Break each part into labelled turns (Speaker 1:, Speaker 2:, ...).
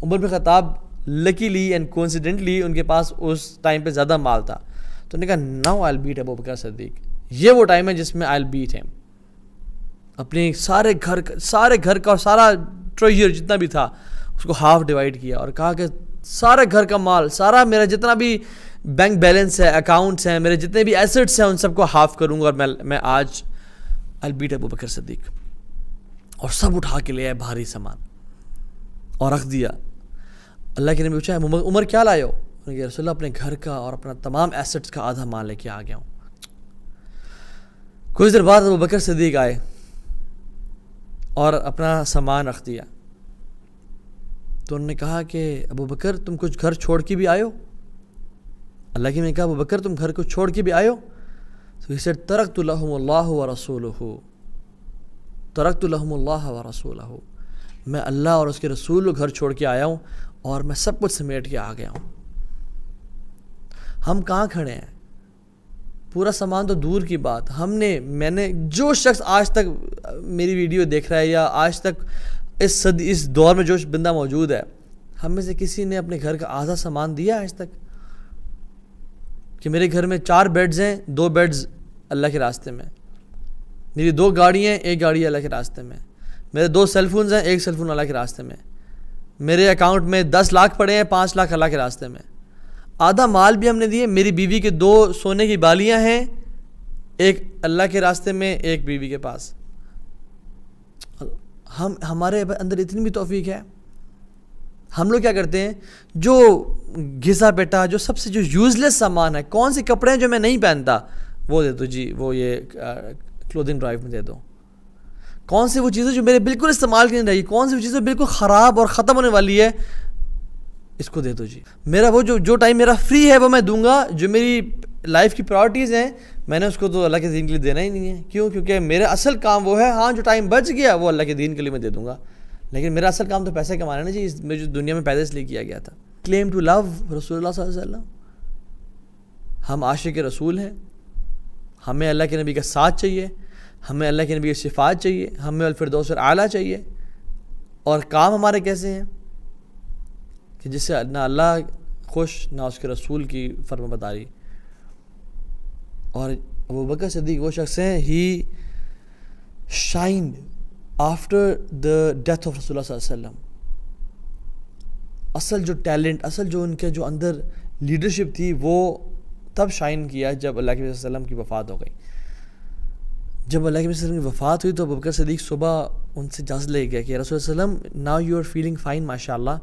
Speaker 1: عمر بن خطاب luckily and کوئنسیڈنٹلی ان کے پاس اس time پہ زیادہ مال تھا, تو انہوں نے کہا ناؤ آئی ول بیٹ ابو بکر صدیق, یہ وہ ٹائم ہے جس میں آئی ول بیٹ ہم. اپنے سارے گھر کا سارا ٹریجر جتنا بھی تھا اس کو ہاف ڈیوائڈ کیا اور کہا کہ سارے گھر کا مال, سارا میرا جتنا بھی بینک بیلنس ہے, اکاؤنٹس ہیں, میرے جتنے بھی ایسٹس ہیں, ان سب کو ہاف کروں گا, اور میں آج آئی ول بیٹ ابو بکر صدیق. اور سب اٹھا کے لے آئے بھاری سامان اور رکھ دیا. اللہ کے نبی پوچھا عمر کیا لائے ہو؟ کہ رسول اللہ اپنے گھر کا اور اپنا تمام ایسٹس کا آدھا مال لے کے آ گیا ہوں. کچھ دیر بعد ابو بکر صدیق آئے اور اپنا سامان رکھ دیا. تو انہوں نے کہا کہ ابو بکر تم کچھ گھر چھوڑ کے بھی آئے ہو؟ اللہ کے نے کہا ابو بکر تم گھر کو چھوڑ کے بھی آئے ہو؟ تو he said ترکت لہم اللہ ورسولہ, ترکت لہم اللہ ورسولہ, میں اللہ اور اس کے رسول کو گھر چھوڑ کے آیا ہوں اور میں سب کچھ سمیٹ کے آ گیا ہوں. ہم کہاں کھڑے ہیں؟ پورا سامان تو دور کی بات, میں نے جو شخص آج تک میری ویڈیو دیکھ رہا ہے یا آج تک اس دور میں جو بندہ موجود ہے, ہم میں سے کسی نے اپنے گھر کا آدھا سامان دیا آج تک؟ کہ میرے گھر میں 4 بیڈز ہیں, 2 بیڈز اللہ کے راستے میں, میری 2 گاڑیاں ہیں, 1 گاڑی اللہ کے راستے میں, میرے 2 سیل فونز ہیں, 1 سیل فون اللہ کے راستے میں, میرے اکاؤنٹ میں 10 لاکھ پڑے ہیں, 5 لاکھ اللہ کے راستے میں. آدھا مال بھی ہم نے دیے. میری بیوی کے 2 سونے کی بالیاں ہیں, 1 اللہ کے راستے میں, 1 بیوی کے پاس. ہمارے اندر اتنی بھی توفیق ہے. ہم لوگ کیا کرتے ہیں, جو گھسا پیٹا, جو سب سے جو یوزلیس سامان ہے, کون سے کپڑے ہیں جو میں نہیں پہنتا, وہ دے دو جی, وہ یہ کلودنگ ڈرائیو میں دے دو. کون سی وہ چیزیں جو میرے بالکل استعمال کی نہیں رہی, کون سی وہ چیزیں بالکل خراب اور ختم ہونے والی ہے, اس کو دے دو جی. میرا وہ جو ٹائم میرا فری ہے وہ میں دوں گا. جو میری لائف کی پرائورٹیز ہیں میں نے اس کو تو اللہ کے دین کے لیے دینا ہی نہیں ہے. کیوں؟ کیونکہ میرا اصل کام وہ ہے, ہاں جو ٹائم بچ گیا وہ اللہ کے دین کے لیے میں دے دوں گا, لیکن میرا اصل کام تو پیسے کمانا ہے جی. میں جو دنیا میں پیدا اس لیے کیا گیا تھا. کلیم ٹو لو رسول اللہ صلی اللہ علیہ وسلم. ہم عاشق رسول ہیں, ہمیں اللہ کے نبی کا ساتھ چاہیے, ہمیں اللہ کے نبی کی صفات چاہیے, ہمیں الفردوس الاعلیٰ چاہیے. اور کام ہمارے کیسے ہیں کہ جس سے نہ اللہ خوش نہ اس کے رسول کی فرما برداری. اور ابو بکر صدیق وہ شخص ہیں, he shined after the death of رسول اللہ صلی اللہ علیہ وسلم. اصل جو ٹیلنٹ, اصل جو ان کے جو اندر لیڈرشپ تھی, وہ تب شائن کیا جب اللہ کے نبی صلی اللہ علیہ وسلم کی وفات ہو گئی. جب اللہ کے نبی صلی اللہ علیہ وسلم کی وفات ہوئی تو ابو بکر صدیق صبح ان سے اجازت لے گیا کہ رسول اللہ علیہ وسلم now you are feeling fine ماشاء اللہ,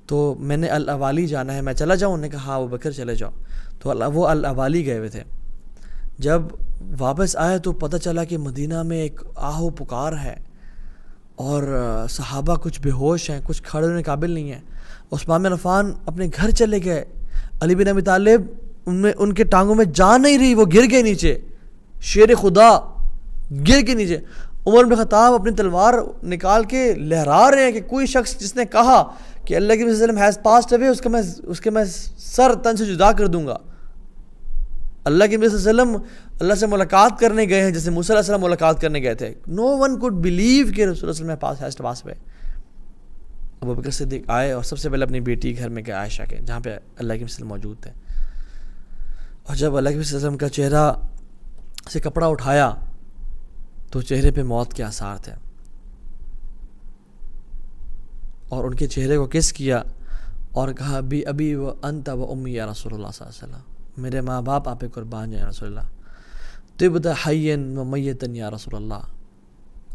Speaker 1: تو میں نے الاوالی جانا ہے, میں چلا جاؤں؟ انہوں نے کہا ہاں ابو بکر چلے جاؤ. تو وہ الاوالی گئے ہوئے تھے. جب واپس آئے تو پتہ چلا کہ مدینہ میں ایک آہو پکار ہے اور صحابہ کچھ بے ہوش ہیں, کچھ کھڑے ہونے قابل نہیں ہیں. عثمان بن عفان اپنے گھر چلے گئے, علی بن ابی طالب ان کے ٹانگوں میں جان نہیں رہی, وہ گر گئے نیچے, شیر خدا گر کے نیچے. عمر بن خطاب اپنی تلوار نکال کے لہرا رہے ہیں کہ کوئی شخص جس نے کہا کہ اللہ کے نبی صلی اللہ علیہ وسلم ہیز پاسڈ اوے, اس کے میں سر تن سے جدا کر دوں گا. اللہ کے نبی صلی اللہ علیہ وسلم اللہ سے ملاقات کرنے گئے ہیں جیسے موسیٰ علیہ السلام ملاقات کرنے گئے تھے. نو ون کوڈ بلیو کہ رسول اللہ صلی اللہ علیہ وسلم پاس ہیز پاس ہوئے. ابو بکر صدیق آئے اور سب سے پہلے اپنی بیٹی گھر میں گئے عائشہ کے, جہاں پہ اللہ کے نبی صلی اللہ علیہ وسلم موجود تھے. اور جب اللہ کے نبی صلی اللہ علیہ وسلم کا چہرہ سے کپڑا اٹھایا تو چہرے پہ موت کے آثار تھے, اور ان کے چہرے کو کس کیا اور کہا ابی و انت و امی یا رسول اللہ صلی اللہ علیہ وسلم, میرے ماں باپ آپ قربان ہیں یا رسول اللہ. طبت حیًا و میتًا یا رسول اللہ,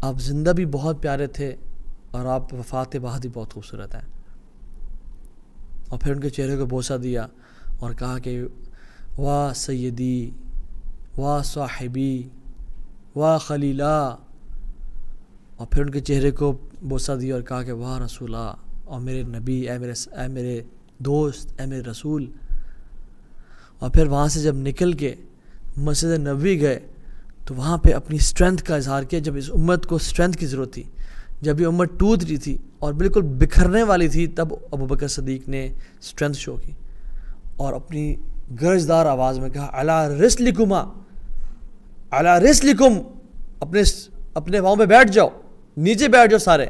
Speaker 1: آپ زندہ بھی بہت پیارے تھے اور آپ وفات کے بعد ہی بہت خوبصورت ہیں. اور پھر ان کے چہرے کو بوسہ دیا اور کہا کہ واہ سیدی واہ صاحبی واہ خلیلہ, اور پھر ان کے چہرے کو بوسہ دیا اور کہا کہ واہ رسولہ, اور میرے نبی, اے میرے دوست, اے میرے رسول. اور پھر وہاں سے جب نکل کے مسجد نبوی گئے تو وہاں پہ اپنی اسٹرینتھ کا اظہار کیا. جب اس امت کو اسٹرینتھ کی ضرورت تھی, جب یہ امت ٹوٹ رہی تھی اور بالکل بکھرنے والی تھی, تب ابو بکر صدیق نے اسٹرینتھ شو کی اور اپنی گرجدار آواز میں کہا علی رسلکما, علی رسلکم, اپنے پاؤں پہ بیٹھ جاؤ, نیچے بیٹھ جاؤ سارے.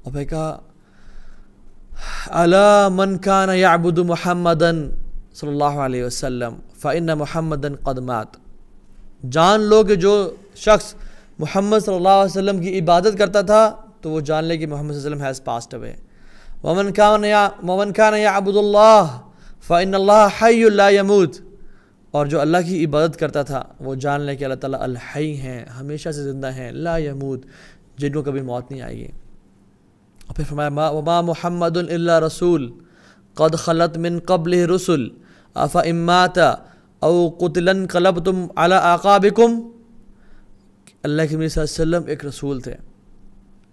Speaker 1: اور پھر کہا الا من کان یعبد محمدا صلی اللہ علیہ وسلم فإن محمدا قد مات. جان لو کہ جو شخص محمد صلی اللہ علیہ وسلم کی عبادت کرتا تھا تو وہ جان لے کہ محمد صلی اللہ علیہ وسلم ہیز پاسڈ اوے. ومن کان یعبد اللہ فإن اللہ حی لا یموت. اور جو اللہ کی عبادت کرتا تھا وہ جان لے کہ اللہ تعالیٰ الحی ہیں, ہمیشہ سے زندہ ہیں, لا یموت, جن کو کبھی موت نہیں آئے گی. اور پھر فرمایا وما محمد الا رسول قد خلت من قبلہ رسل افإن مات او قتلا انقلبتم علی اعقابکم. اللہ کے نبی صلی اللہ علیہ وسلم ایک رسول تھے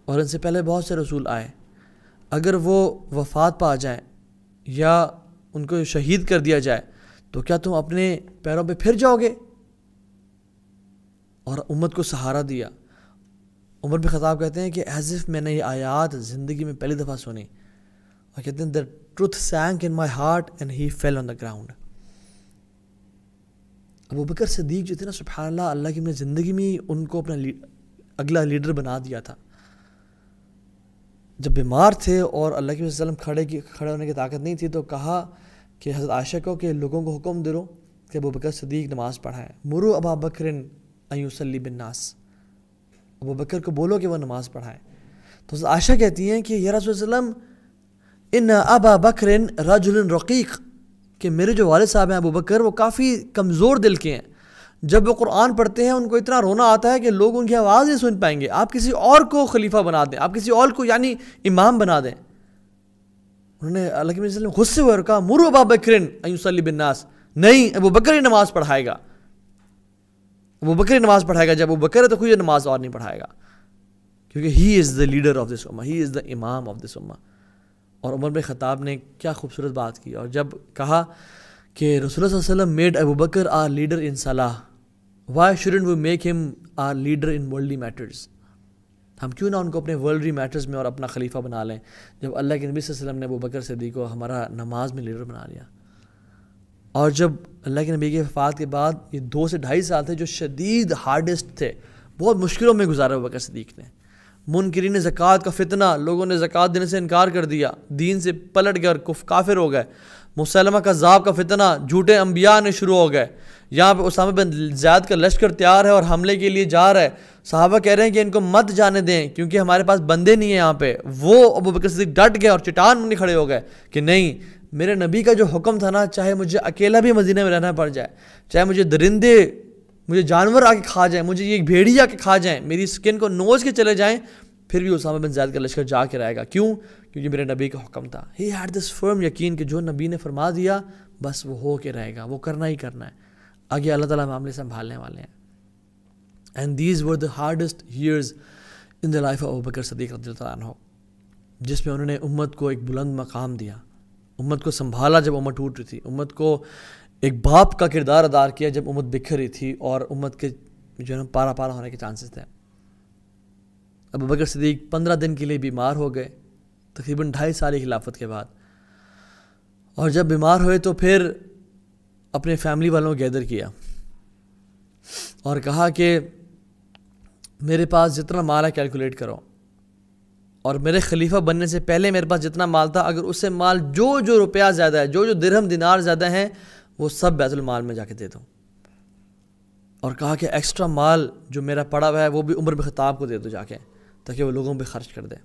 Speaker 1: اور ان سے پہلے بہت سے رسول آئے. اگر وہ وفات پا جائیں یا ان کو شہید کر دیا جائے تو کیا تم اپنے پیروں پہ پھر جاؤ گے؟ اور امت کو سہارا دیا. عمر بن خطاب کہتے ہیں کہ ایز اف میں نے یہ آیات زندگی میں پہلی دفعہ سنی, اور کہتے ہیں the truth sank in my heart and he fell on the ground. Abubakar صدیق جو تھے نا, سبحان اللہ, اللہ کی زندگی میں ان کو اپنا اگلا لیڈر بنا دیا تھا. جب بیمار تھے اور اللہ کے وسلم کھڑے ہونے کی طاقت نہیں تھی تو کہا کہ حضرت عائشہ کو کہ لوگوں کو حکم دے دو کہ ابوبکر صدیق نماز پڑھائیں. مرو ابا بکر ان یصلی بالناس, ابوبکر کو بولو کہ وہ نماز پڑھائیں. تو حضرت عائشہ کہتی ہیں کہ یا رسول اللہ وسلم ان ابا بکر رجل رقیق, کہ میرے جو والد صاحب ہیں ابوبکر وہ کافی کمزور دل کے ہیں. جب وہ قرآن پڑھتے ہیں ان کو اتنا رونا آتا ہے کہ لوگ ان کی آواز نہیں سن پائیں گے. آپ کسی اور کو خلیفہ بنا دیں, آپ کسی اور کو یعنی امام بنا دیں. انہوں نے اللہ کے وسلم غصے ہوئے اور کہا مرو ابا بکر ان یصلی بالناس, نہیں ابوبکر ہی نماز پڑھائے گا, ابوبکر ہی نماز پڑھائے گا. جب ابوبکر ہے تو کوئی نماز اور نہیں پڑھائے گا, کیونکہ ہی از دا لیڈر آف دس امہ, ہی از دا امام آف دس امہ. اور عمر بن خطاب نے کیا خوبصورت بات کی, اور جب کہا کہ رسول اللہ صلی اللہ علیہ وسلم made Abu Bakr our leader in صلاح, why shouldn't we make him our leader in worldly matters. ہم کیوں نہ ان کو اپنے ورلڈلی میٹرز میں اور اپنا خلیفہ بنا لیں, جب اللہ کے نبی صلی اللہ علیہ وسلم نے ابوبکر صدیق کو ہمارا نماز میں لیڈر بنا لیا. اور جب اللہ کے نبی کی وفات کے بعد یہ 2 سے 2.5 سال تھے جو شدید ہارڈسٹ تھے, بہت مشکلوں میں گزارا ابوبکر صدیق نے. منکرین زکوٰۃ کا فتنہ, لوگوں نے زکوٰۃ دینے سے انکار کر دیا, دین سے پلٹ گئے اور کافر ہو گئے. مسلمہ کذاب کا فتنہ, جھوٹے انبیاء نے شروع ہو گئے. یہاں پہ اسامہ بن زید کا لشکر تیار ہے اور حملے کے لیے جا رہا ہے. صحابہ کہہ رہے ہیں کہ ان کو مت جانے دیں کیونکہ ہمارے پاس بندے نہیں ہیں یہاں پہ. وہ ابوبکر صدیق ڈٹ گئے اور چٹان بن کے کھڑے ہو گئے کہ نہیں, میرے نبی کا جو حکم تھا نا, چاہے مجھے اکیلا بھی مدینہ میں رہنا پڑ جائے, چاہے مجھے درندے, مجھے جانور آ کے کھا جائیں, مجھے یہ بھیڑی آ کے کھا جائیں, میری سکن کو نوچ کے چلے جائیں, پھر بھی اسامہ بن زید کا لشکر جا کے رہے گا. کیوں؟ کیونکہ میرے نبی کا حکم تھا. ہی ہیڈ دس فرم یقین کہ جو نبی نے فرما دیا بس وہ ہو کے رہے گا, وہ کرنا ہی کرنا ہے. آگے اللہ تعالیٰ معاملے سنبھالنے والے ہیں. And these were the hardest years in the life of Abu Bakr Siddiq رضی اللہ عنہ, جس میں انہوں نے امت کو ایک بلند مقام دیا, امت کو سنبھالا جب امت ٹوٹ رہی تھی, امت کو ایک باپ کا کردار ادا کیا جب امت بکھر رہی تھی اور امت کے جو ہے پارا پارا ہونے کے چانسز تھے. ابوبکر صدیق 15 دن کے لیے بیمار ہو گئے تقریباً 2.5 سال خلافت کے بعد, اور جب بیمار ہوئے تو پھر اپنے فیملی والوں کو گیدر کیا اور کہا کہ میرے پاس جتنا مال ہے کیلکولیٹ کرو, اور میرے خلیفہ بننے سے پہلے میرے پاس جتنا مال تھا اگر اس سے مال جو روپیہ زیادہ ہے, جو درہم دینار زیادہ ہیں, وہ سب بیت المال میں جا کے دے دو. اور کہا کہ ایکسٹرا مال جو میرا پڑا ہوا ہے وہ بھی عمر بن خطاب کو دے دو جا کے, تاکہ وہ لوگوں پہ خرچ کر دے.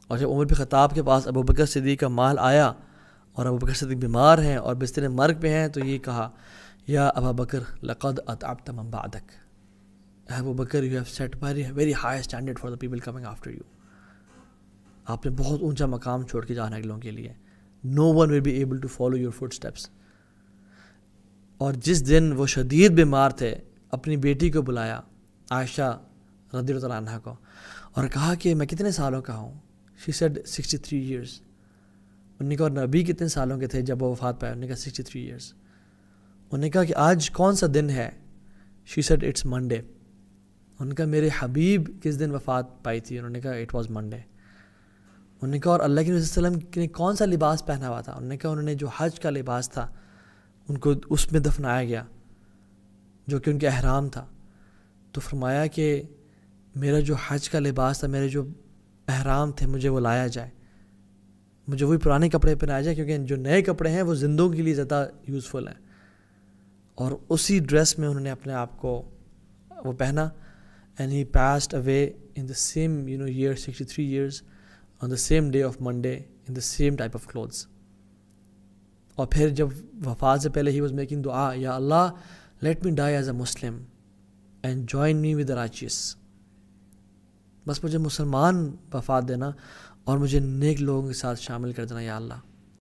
Speaker 1: اور جب عمر بن خطاب کے پاس ابوبکر صدیق کا مال آیا اور ابوبکر صدیق بیمار ہیں اور بستر مرگ پہ ہیں, تو یہ کہا یا ابا بکر لقد اتعبت من بعدک, Abu Bakr you have set very high standard for the people coming after you. آپ نے بہت اونچا مقام چھوڑ کے جانا اگلوں کے لیے. No one will be able to follow your footsteps. اور جس دن وہ شدید بیمار تھے, اپنی بیٹی کو بلایا عائشہ رضی اللہ عنہ کو, اور کہا کہ میں کتنے سالوں کا ہوں. She said 63 years. انہوں نے کہا نبی کتنے سالوں کے تھے جب وہ وفات پائے؟ انہوں نے کہا 63 ایئرس. انہوں نے کہا کہ آج کون سا دن ہے؟ She said it's Monday. انہوں نے کہا میرے حبیب کس دن وفات پائی تھی؟ انہوں نے کہا اٹ واز منڈے. انہوں نے کہا اور اللہ کے نبی صلی اللہ علیہ وسلم نے کون سا لباس پہنا ہوا تھا؟ انہوں نے کہا انہوں نے جو حج کا لباس تھا ان کو اس میں دفنایا گیا جو کہ ان کے احرام تھا. تو فرمایا کہ میرا جو حج کا لباس تھا, میرے جو احرام تھے, مجھے وہ لایا جائے. مجھے وہی پرانے کپڑے پہنائے جائیں، کیونکہ جو نئے کپڑے ہیں وہ زندوں کے لیے زیادہ یوزفل ہیں. اور اسی ڈریس میں انہوں نے اپنے آپ کو وہ پہنا. And he passed away in the same year 63 years on the same day of Monday in the same type of clothes. اور پھر جب وفات سے پہلے ہی واز میکنگ دعا، یا اللہ let me die as a Muslim and join me with the righteous. بس مجھے مسلمان وفات دینا اور مجھے نیک لوگوں کے ساتھ شامل کر دینا یا اللہ.